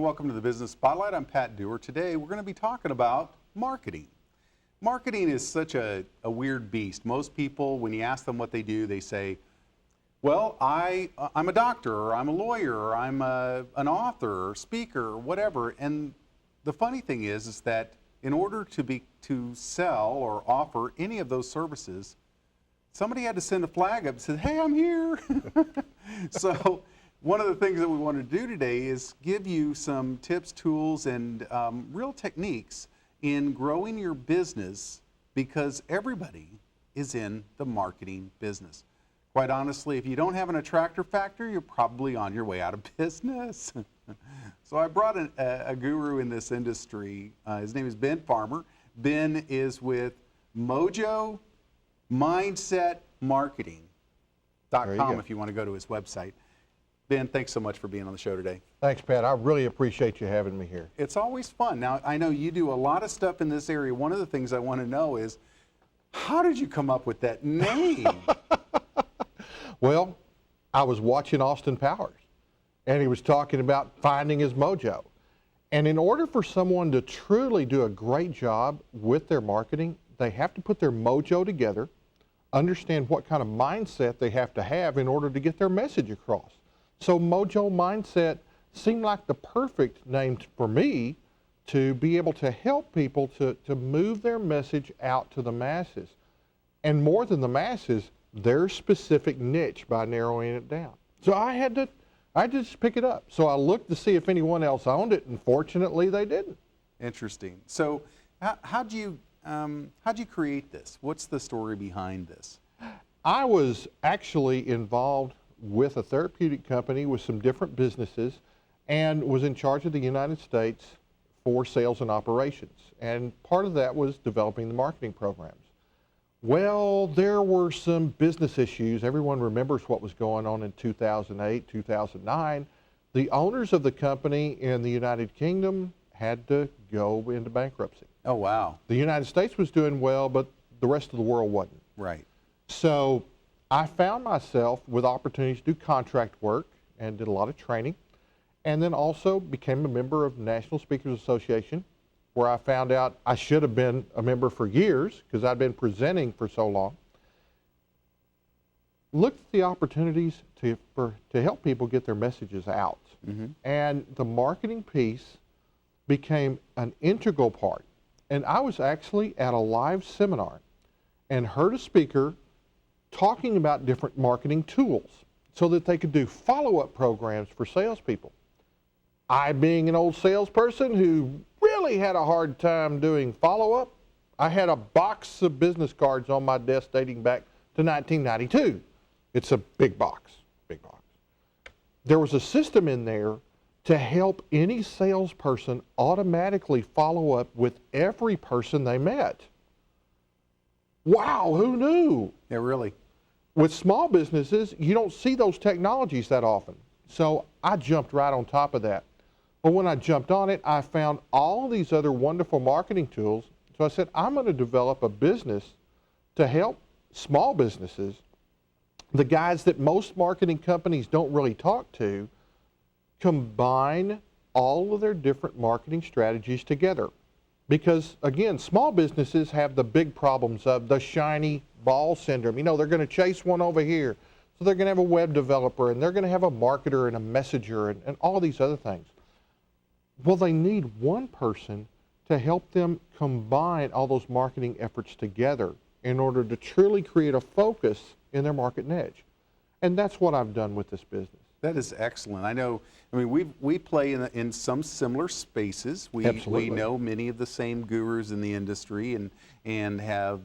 and welcome to the Business Spotlight. I'm Pat Dewar. Today we're going to be talking about marketing. Marketing is such a weird beast. Most people, when you ask them what they do, they say, well, I'm a doctor, or I'm a lawyer, or I'm an author, or speaker, or whatever. And the funny thing is that in order to sell or offer any of those services, somebody had to send a flag up and say, hey, I'm here. So one of the things that we want to do today is give you some tips, tools, and real techniques in growing your business, because everybody is in the marketing business. Quite honestly, if you don't have an attractor factor, you're probably on your way out of business. So I brought a guru in this industry. His name is Ben Farmer. Ben is with MojoMindsetMarketing.com if you want to go to his website. Ben, thanks so much for being on the show today. Thanks, Pat. I really appreciate you having me here. It's always fun. Now, I know you do a lot of stuff in this area. One of the things I want to know is, how did you come up with that name? Well, I was watching Austin Powers, and he was talking about finding his mojo. And in order for someone to truly do a great job with their marketing, they have to put their mojo together, understand what kind of mindset they have to have in order to get their message across. So Mojo Mindset seemed like the perfect name for me to be able to help people to move their message out to the masses. And more than the masses, their specific niche by narrowing it down. So I just pick it up. So I looked to see if anyone else owned it, and fortunately they didn't. Interesting. So how'd you create this? What's the story behind this? I was actually involved with a therapeutic company with some different businesses, and was in charge of the United States for sales and operations. And part of that was developing the marketing programs. Well, there were some business issues. Everyone remembers what was going on in 2008, 2009. The owners of the company in the United Kingdom had to go into bankruptcy. Oh, wow. The United States was doing well, but the rest of the world wasn't. Right. So I found myself with opportunities to do contract work and did a lot of training, and then also became a member of National Speakers Association, where I found out I should have been a member for years because I'd been presenting for so long. Looked at the opportunities to help people get their messages out. Mm-hmm. And the marketing piece became an integral part. And I was actually at a live seminar and heard a speaker talking about different marketing tools so that they could do follow-up programs for salespeople. I, being an old salesperson who really had a hard time doing follow-up, I had a box of business cards on my desk dating back to 1992. It's a big box, big box. There was a system in there to help any salesperson automatically follow up with every person they met. Wow, who knew? Yeah, really. With small businesses, you don't see those technologies that often. So I jumped right on top of that. But when I jumped on it, I found all these other wonderful marketing tools. So I said, I'm going to develop a business to help small businesses, the guys that most marketing companies don't really talk to, combine all of their different marketing strategies together. Because again, small businesses have the big problems of the shiny ball syndrome. You know, they're going to chase one over here. So they're going to have a web developer, and they're going to have a marketer and a messenger and all these other things. Well, they need one person to help them combine all those marketing efforts together in order to truly create a focus in their market niche. And that's what I've done with this business. That is excellent. I mean, we play in some similar spaces. We know many of the same gurus in the industry and have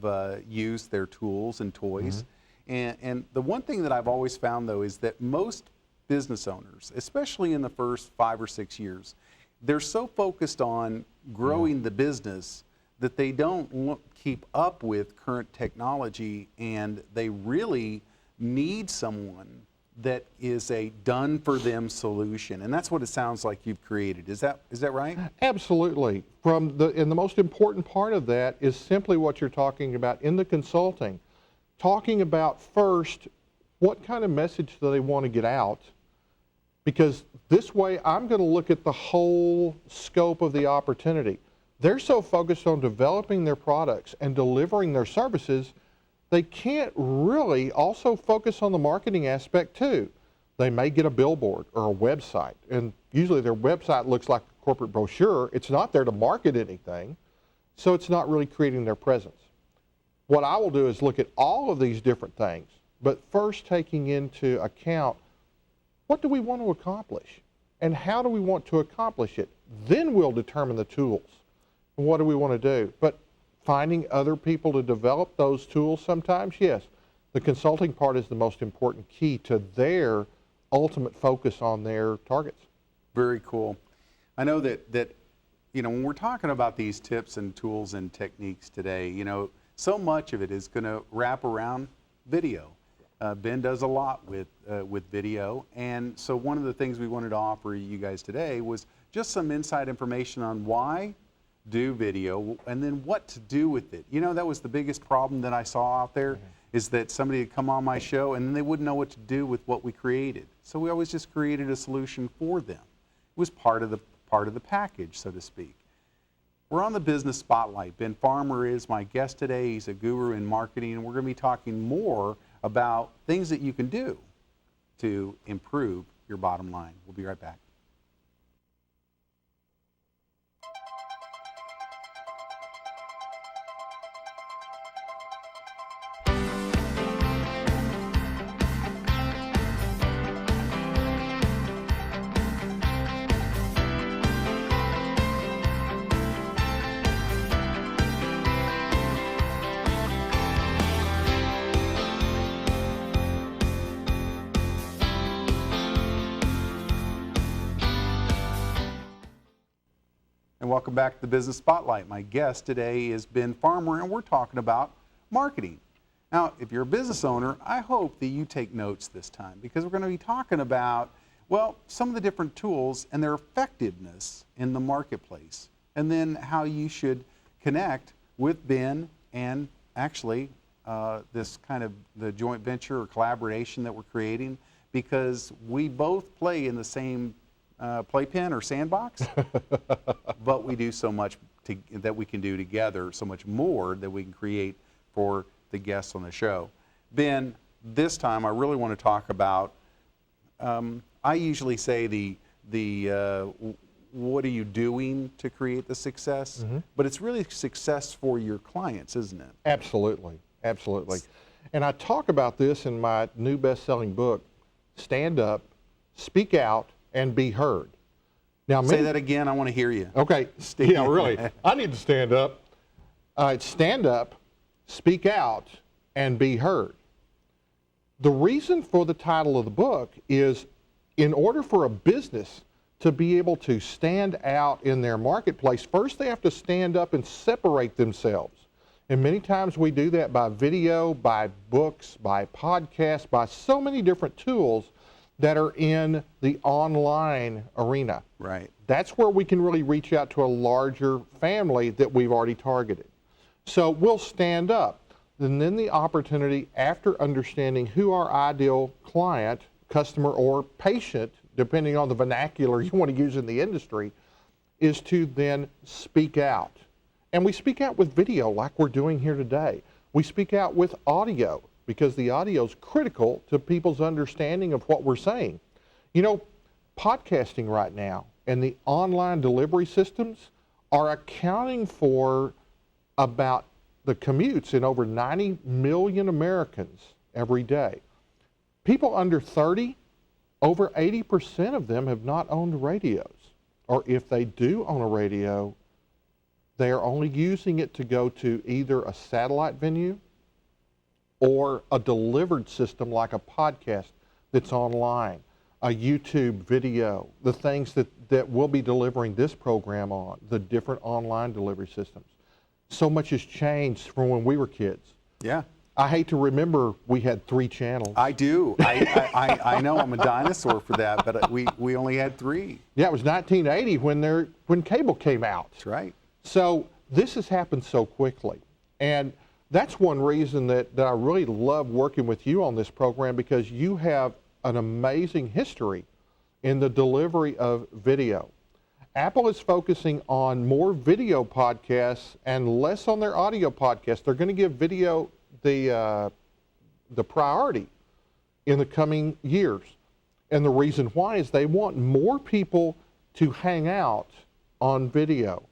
used their tools and toys. Mm-hmm. And the one thing that I've always found, though, is that most business owners, especially in the first 5 or 6 years, they're so focused on growing the business that they don't keep up with current technology, and they really need someone that is a done-for-them solution, and that's what it sounds like you've created. Is that right? Absolutely. And the most important part of that is simply what you're talking about in the consulting. Talking about first, what kind of message do they want to get out? Because This way, I'm going to look at the whole scope of the opportunity. They're so focused on developing their products and delivering their services, they can't really also focus on the marketing aspect too. They may get a billboard or a website, and usually their website looks like a corporate brochure. It's not there to market anything, so it's not really creating their presence. What I will do is look at all of these different things, but first taking into account, what do we want to accomplish? And how do we want to accomplish it? Then we'll determine the tools. And what do we want to do? But finding other people to develop those tools sometimes, yes. The consulting part is the most important key to their ultimate focus on their targets. Very cool. I know that when we're talking about these tips and tools and techniques today, so much of it is going to wrap around video. Ben does a lot with video, and so one of the things we wanted to offer you guys today was just some inside information on why do video and then what to do with it. That was the biggest problem that I saw out there, is that somebody would come on my show and they wouldn't know what to do with what we created. So we always just created a solution for them. It was part of the package, so to speak. We're on the Business Spotlight. Ben Farmer is my guest today. He's a guru in marketing, and we're going to be talking more about things that you can do to improve your bottom line. We'll be right back. And welcome back to the Business Spotlight. My guest today is Ben Farmer, and we're talking about marketing. Now, if you're a business owner, I hope that you take notes this time, because we're going to be talking about, some of the different tools and their effectiveness in the marketplace, and then how you should connect with Ben and actually this kind of the joint venture or collaboration that we're creating, because we both play in the same playpen or sandbox, but we do so much that we can do together, so much more that we can create for the guests on the show. Ben, this time I really want to talk about, I usually say the what are you doing to create the success, but it's really success for your clients, isn't it? Absolutely, absolutely. And I talk about this in my new best-selling book, Stand Up, Speak Out, and Be Heard. Now, say that again. I want to hear you. Okay. Yeah, really. I need to stand up. Stand up, speak out, and be heard. The reason for the title of the book is, in order for a business to be able to stand out in their marketplace, first they have to stand up and separate themselves. And many times we do that by video, by books, by podcasts, by so many different tools that are in the online arena. Right. That's where we can really reach out to a larger family that we've already targeted. So we'll stand up. And then the opportunity, after understanding who our ideal client, customer, or patient, depending on the vernacular you want to use in the industry, is to then speak out. And we speak out with video like we're doing here today. We speak out with audio, because the audio is critical to people's understanding of what we're saying. Podcasting right now and the online delivery systems are accounting for about the commutes in over 90 million Americans every day. People under 30, over 80% of them have not owned radios. Or if they do own a radio, they are only using it to go to either a satellite venue or a delivered system like a podcast that's online, a YouTube video, the things that we'll be delivering this program on, the different online delivery systems. So much has changed from when we were kids. Yeah. I hate to remember we had 3 channels. I do. I know I'm a dinosaur for that, but we only had 3. Yeah, it was 1980 when cable came out. That's right. So this has happened so quickly. And that's one reason that I really love working with you on this program, because you have an amazing history in the delivery of video. Apple is focusing on more video podcasts and less on their audio podcasts. They're going to give video the priority in the coming years. And the reason why is they want more people to hang out on video.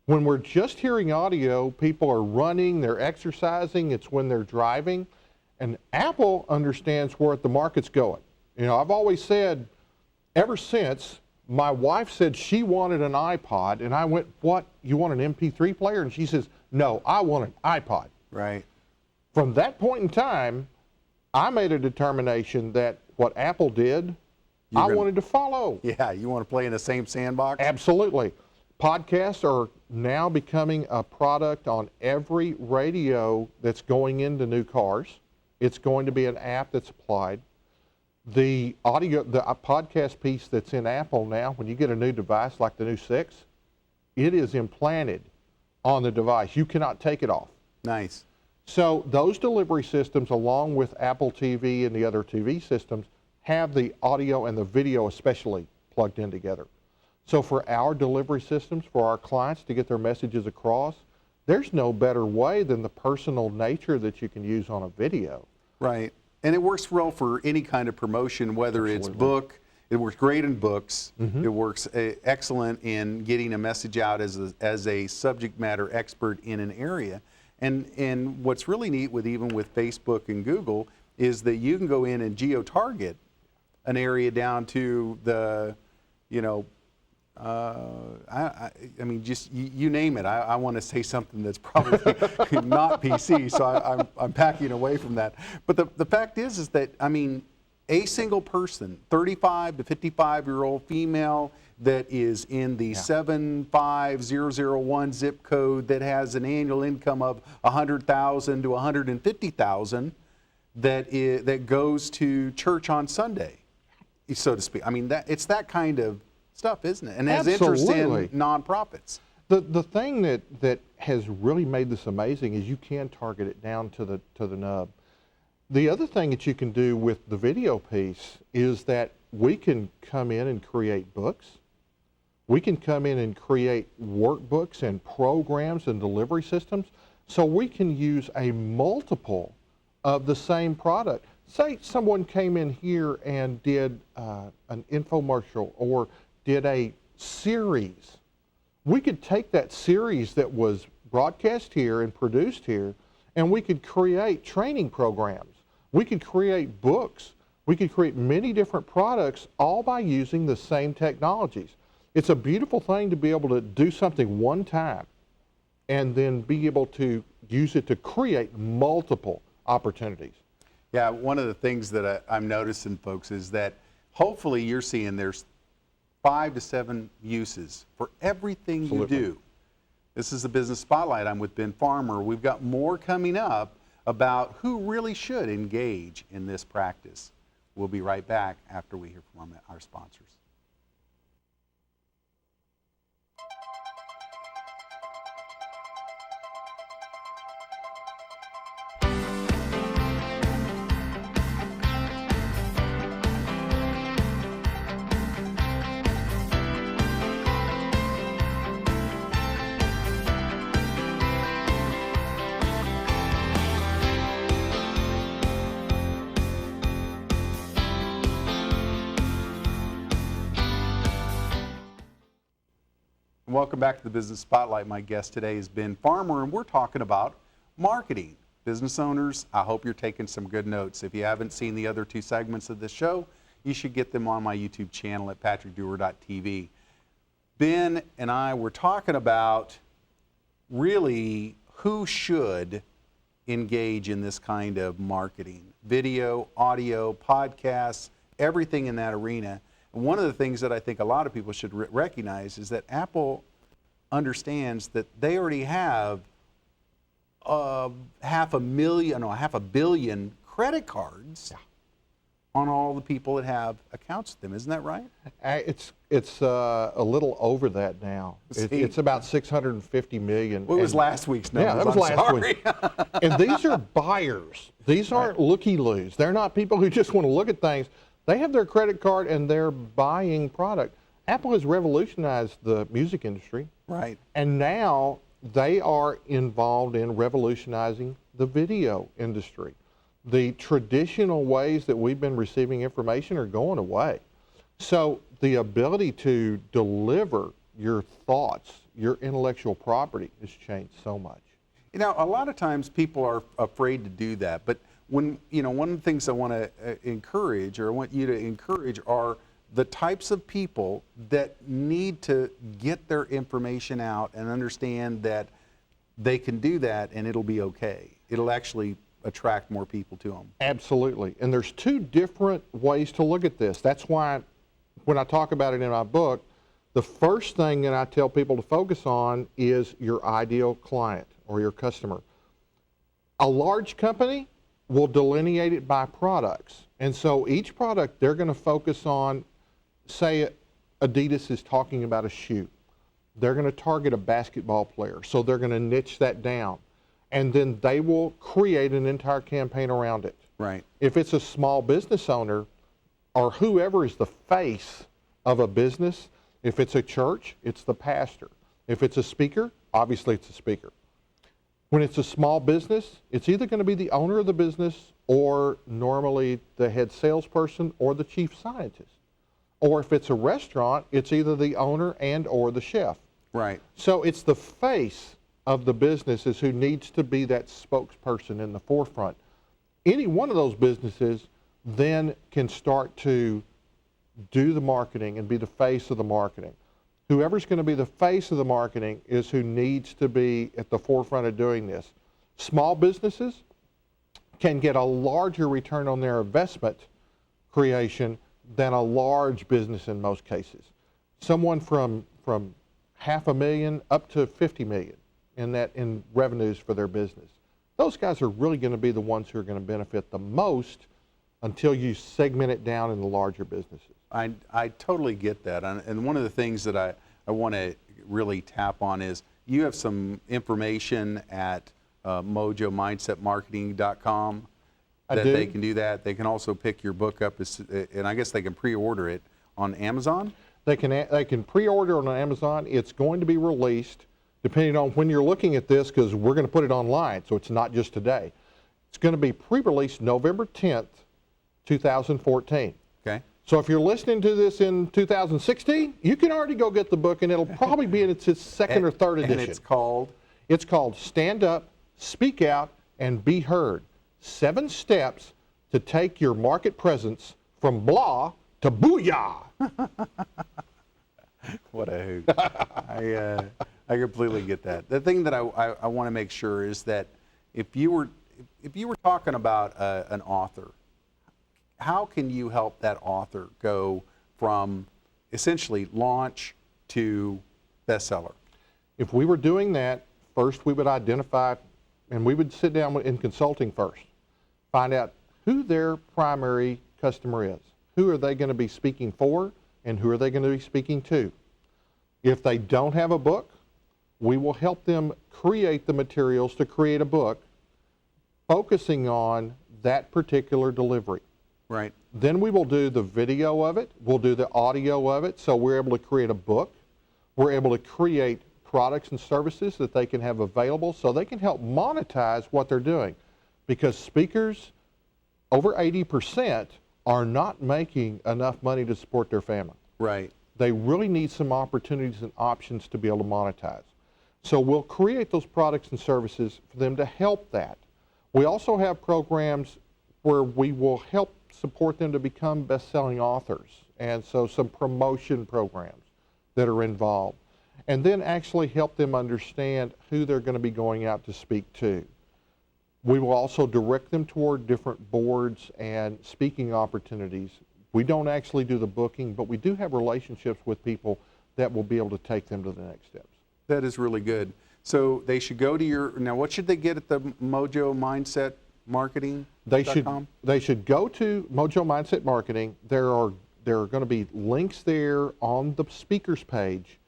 When we're just hearing audio, people are running, they're exercising, it's when they're driving. And Apple understands where the market's going. You know, I've always said, ever since my wife said she wanted an iPod, and I went, what, you want an MP3 player? And she says, no, I want an iPod. Right. From that point in time, I made a determination that what Apple did, wanted to follow. Yeah, you want to play in the same sandbox? Absolutely. Podcasts are now becoming a product on every radio that's going into new cars. It's going to be an app that's applied. The podcast piece that's in Apple now, when you get a new device like the new 6, it is implanted on the device. You cannot take it off. Nice. So those delivery systems, along with Apple TV and the other TV systems, have the audio and the video especially plugged in together. So for our delivery systems, for our clients to get their messages across, there's no better way than the personal nature that you can use on a video. Right. And it works well for any kind of promotion, whether it's book. It works great in books. It works excellent in getting a message out as a subject matter expert in an area. And what's really neat with even with Facebook and Google is that you can go in and geo-target an area down to the, you know, I mean, just you name it. I want to say something that's probably not PC, so I'm backing away from that. But the fact is that, I mean, a single person, 35 to 55-year-old female that is in the 75001 zip code that has an annual income of 100,000 to 150,000 that goes to church on Sunday, so to speak. I mean, it's that kind of stuff, isn't it? And has interest in nonprofits. The thing that has really made this amazing is you can target it down to the nub. The other thing that you can do with the video piece is that we can come in and create books. We can come in and create workbooks and programs and delivery systems, so we can use a multiple of the same product. Say someone came in here and did an infomercial or did a series. We could take that series that was broadcast here and produced here, and we could create training programs. We could create books. We could create many different products, all by using the same technologies. It's a beautiful thing to be able to do something one time and then be able to use it to create multiple opportunities. Yeah, one of the things that I'm noticing, folks, is that hopefully you're seeing there's 5 to 7 uses for everything you do. This is the Business Spotlight. I'm with Ben Farmer. We've got more coming up about who really should engage in this practice. We'll be right back after we hear from our sponsors. Welcome back to the Business Spotlight. My guest today is Ben Farmer, and we're talking about marketing. Business owners, I hope you're taking some good notes. If you haven't seen the other 2 segments of this show, you should get them on my YouTube channel at patrickdewar.tv. Ben and I were talking about really who should engage in this kind of marketing. Video, audio, podcasts, everything in that arena. One of the things that I think a lot of people should recognize is that Apple understands that they already have half a billion credit cards on all the people that have accounts with them. Isn't that right? It's a little over that now. It's about 650 million. What was last week's numbers? Yeah, that was last week. And these are buyers. These aren't looky-loos. They're not people who just want to look at things. They have their credit card and they're buying product. Apple has revolutionized the music industry. Right. And now they are involved in revolutionizing the video industry. The traditional ways that we've been receiving information are going away. So the ability to deliver your thoughts, your intellectual property has changed so much. You know, a lot of times people are afraid to do that, but when, one of the things I want to encourage, or I want you to encourage, are the types of people that need to get their information out and understand that they can do that and it'll be okay. It'll actually attract more people to them. Absolutely. And there's two different ways to look at this. That's why when I talk about it in my book, the first thing that I tell people to focus on is your ideal client or your customer. A large company will delineate it by products. And so each product they're going to focus on, say Adidas is talking about a shoe. They're going to target a basketball player. So they're going to niche that down. And then they will create an entire campaign around it. Right. If it's a small business owner or whoever is the face of a business, if it's a church, it's the pastor. If it's a speaker, obviously it's a speaker. When it's a small business, it's either going to be the owner of the business or normally the head salesperson or the chief scientist. Or if it's a restaurant, it's either the owner and or the chef. Right. So it's the face of the business is who needs to be that spokesperson in the forefront. Any one of those businesses then can start to do the marketing and be the face of the marketing. Whoever's going to be the face of the marketing is who needs to be at the forefront of doing this. Small businesses can get a larger return on their investment creation than a large business in most cases. Someone from $500,000 up to $50 million in revenues for their business. Those guys are really going to be the ones who are going to benefit the most until you segment it down into larger businesses. I totally get that. And one of the things that I want to really tap on is you have some information at MojoMindsetMarketing.com that they can do that. They can also pick your book up, and I guess they can pre-order it on Amazon? They can pre-order on Amazon. It's going to be released, depending on when you're looking at this, because we're going to put it online, so it's not just today. It's going to be pre-released November 10th, 2014. Okay. So if you're listening to this in 2016, you can already go get the book, and it'll probably be in its second or third edition. And it's called? It's called Stand Up, Speak Out, and Be Heard. 7 steps to take your market presence from blah to booyah. What a hoot. I completely get that. The thing that I want to make sure is that if you were talking about an author, how can you help that author go from essentially launch to bestseller? If we were doing that, first we would identify, and we would sit down in consulting first, find out who their primary customer is. Who are they going to be speaking for, and who are they going to be speaking to? If they don't have a book, we will help them create the materials to create a book focusing on that particular delivery. Right. Then we will do the video of it. We'll do the audio of it. So we're able to create a book. We're able to create products and services that they can have available so they can help monetize what they're doing. Because speakers, over 80%, are not making enough money to support their family. Right. They really need some opportunities and options to be able to monetize. So we'll create those products and services for them to help that. We also have programs where we will help support them to become best-selling authors, and so some promotion programs that are involved, and then actually help them understand who they're going to be going out to speak to. We will also direct them toward different boards and speaking opportunities. We don't actually do the booking, but we do have relationships with people that will be able to take them to the next steps. That is really good. So they should go to now what should they get at the Mojo Mindset Marketing? They should go to Mojo Mindset Marketing. There are going to be links there on the speakers page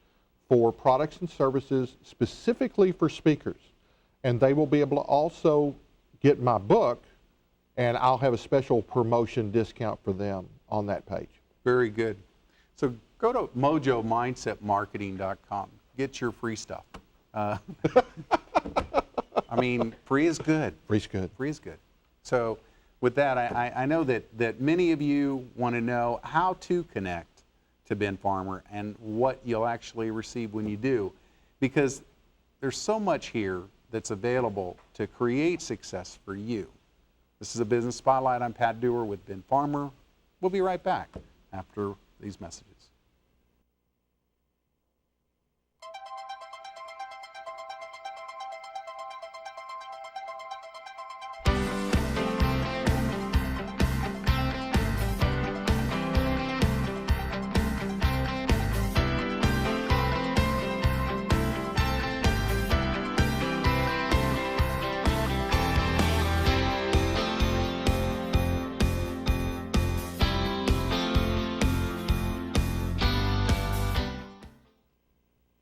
for products and services specifically for speakers. And they will be able to also get my book, and I'll have a special promotion discount for them. on that page. Very good. So go to MojoMindsetMarketing.com. Get your free stuff. I mean, free is good. Free's good. Free is good. So with that, I know that many of you want to know how to connect to Ben Farmer and what you'll actually receive when you do, because there's so much here that's available to create success for you. This is a Business Spotlight. I'm Pat Dewar with Ben Farmer. We'll be right back after these messages.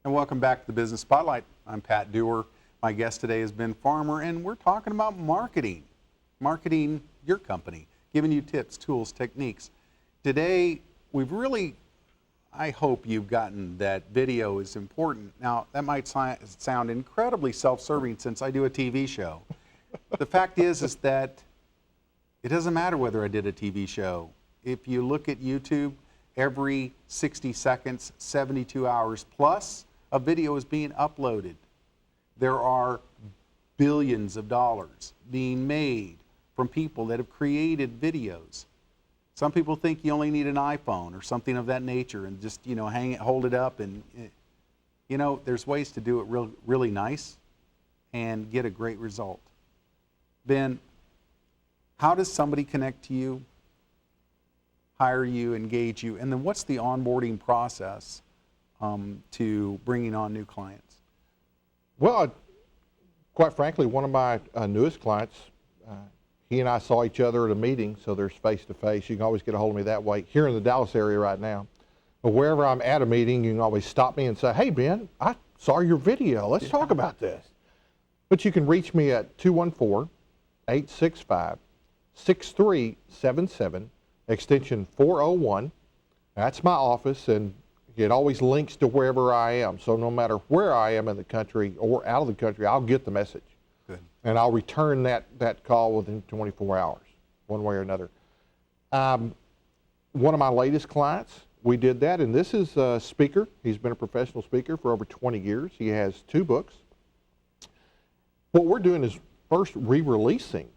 And welcome back to the Business Spotlight. I'm Pat Dewar. My guest today is Ben Farmer, and we're talking about marketing. Marketing your company, giving you tips, tools, techniques. Today, I hope you've gotten that video is important. Now, that might sound incredibly self-serving since I do a TV show. The fact is that it doesn't matter whether I did a TV show. If you look at YouTube, every 60 seconds, 72 hours plus, a video is being uploaded. There are billions of dollars being made from people that have created videos. Some people think you only need an iPhone or something of that nature and just, hang it, hold it up, and there's ways to do it really nice and get a great result. Ben, how does somebody connect to you, hire you, engage you, and then what's the onboarding process to bringing on new clients? Well, quite frankly, one of my newest clients, he and I saw each other at a meeting, so there's face-to-face. You can always get a hold of me that way here in the Dallas area right now. But wherever I'm at a meeting, you can always stop me and say, hey, Ben, I saw your video. Let's talk about this. But you can reach me at 214-865-6377, extension 401. That's my office, and it always links to wherever I am. So no matter where I am in the country or out of the country, I'll get the message. Good. And I'll return that call within 24 hours, one way or another. One of my latest clients, we did that, and this is a speaker. He's been a professional speaker for over 20 years. He has 2 books. What we're doing is first re-releasing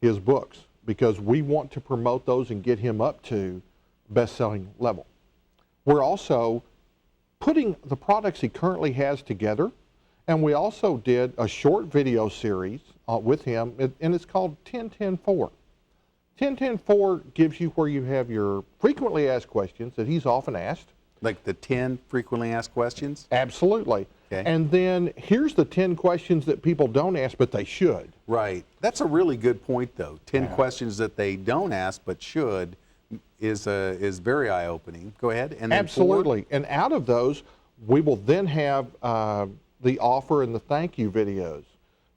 his books because we want to promote those and get him up to best-selling level. We're also putting the products he currently has together, and we also did a short video series with him, and it's called 10-10-4. 10-10-4 gives you where you have your frequently asked questions that he's often asked. Like the 10 frequently asked questions? Absolutely. Okay. And then here's the 10 questions that people don't ask, but they should. Right. That's a really good point, though. 10 questions that they don't ask but should is very eye-opening. Go ahead. And then Absolutely. 4? And out of those, we will then have the offer and the thank you videos,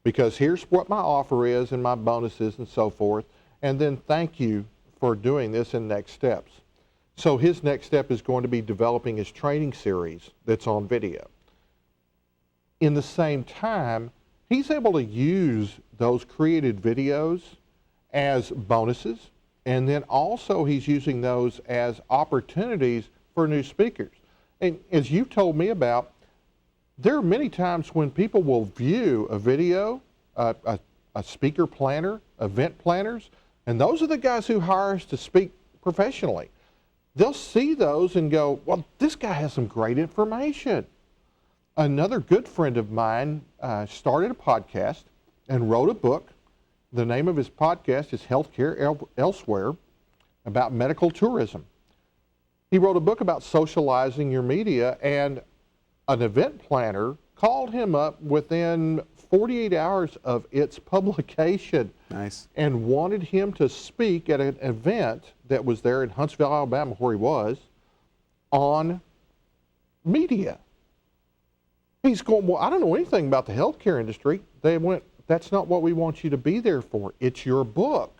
because here's what my offer is and my bonuses and so forth, and then thank you for doing this in next steps. So his next step is going to be developing his training series that's on video. In the same time, he's able to use those created videos as bonuses, and then also he's using those as opportunities for new speakers. And as you've told me about, there are many times when people will view a video, a speaker planner, event planners, and those are the guys who hire us to speak professionally. They'll see those and go, well, this guy has some great information. Another good friend of mine started a podcast and wrote a book. The name of his podcast is Healthcare Elsewhere, about medical tourism. He wrote a book about socializing your media, and an event planner called him up within 48 hours of its publication. Nice. And wanted him to speak at an event that was there in Huntsville, Alabama, where he was, on media. He's going, well, I don't know anything about the healthcare industry. They went, that's not what we want you to be there for. It's your book.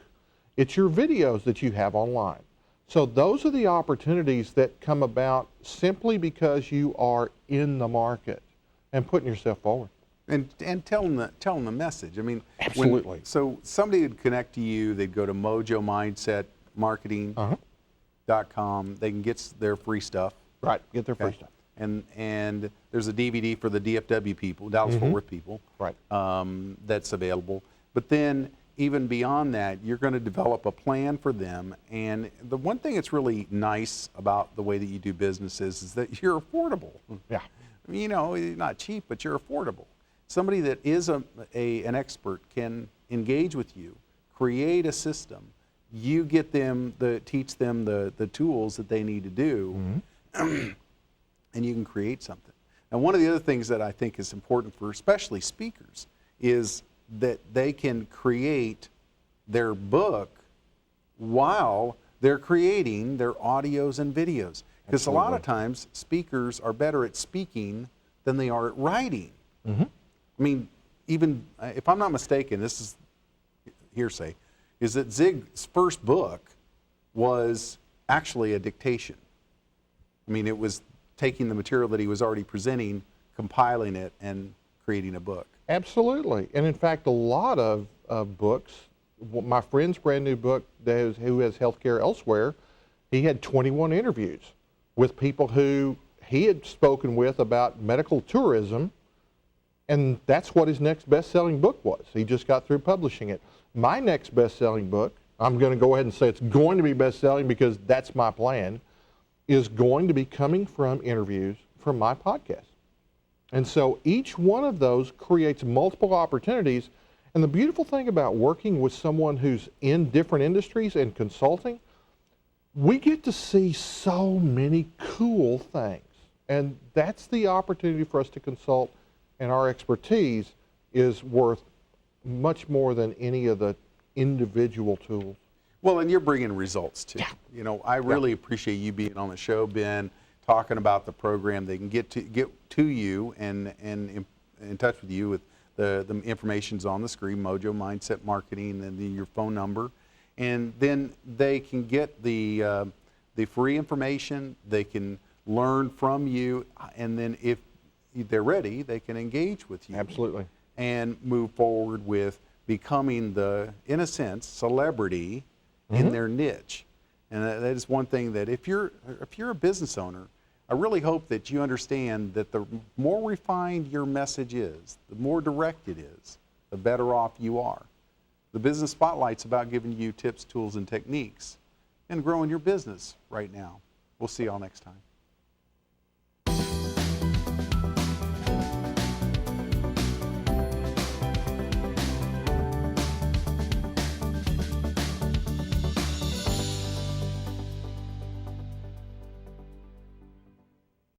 It's your videos that you have online. So those are the opportunities that come about simply because you are in the market and putting yourself forward. And tell them the message. I mean, Absolutely. So somebody would connect to you. They'd go to MojoMindsetMarketing.com. They can get their free stuff. Right, get their free stuff. And there's a DVD for the DFW people, Dallas-Fort Worth people, Right. that's available. But then even beyond that, you're going to develop a plan for them. And the one thing that's really nice about the way that you do business is that you're affordable. Yeah. I mean, you're not cheap, but you're affordable. Somebody that is an expert can engage with you, create a system. You get them, teach them the tools that they need to do, and you can create something. Now, one of the other things that I think is important for especially speakers is that they can create their book while they're creating their audios and videos. Because a lot of times speakers are better at speaking than they are at writing. I mean, even if I'm not mistaken, this is hearsay, is that Zig's first book was actually a dictation. I mean, it was taking the material that he was already presenting, compiling it, and creating a book. Absolutely. And in fact, a lot of books, my friend's brand new book, who has healthcare elsewhere, he had 21 interviews with people who he had spoken with about medical tourism, and that's what his next best-selling book was. He just got through publishing it. My next best-selling book, I'm going to go ahead and say it's going to be best-selling because that's my plan, is going to be coming from interviews from my podcast. And so each one of those creates multiple opportunities. And the beautiful thing about working with someone who's in different industries and consulting, we get to see so many cool things. And that's the opportunity for us to consult, and our expertise is worth much more than any of the individual tools. Well, and you're bringing results too. Yeah. I really appreciate you being on the show, Ben, talking about the program. They can get to you and in touch with you with the information's on the screen, Mojo Mindset Marketing, and your phone number, and then they can get the free information. They can learn from you, and then if they're ready, they can engage with you. Absolutely. And move forward with becoming in a sense, celebrity in their niche. And that is one thing that if you're a business owner, I really hope that you understand that the more refined your message is, the more direct it is, the better off you are. The Business Spotlight's about giving you tips, tools, and techniques and growing your business right now. We'll see y'all next time.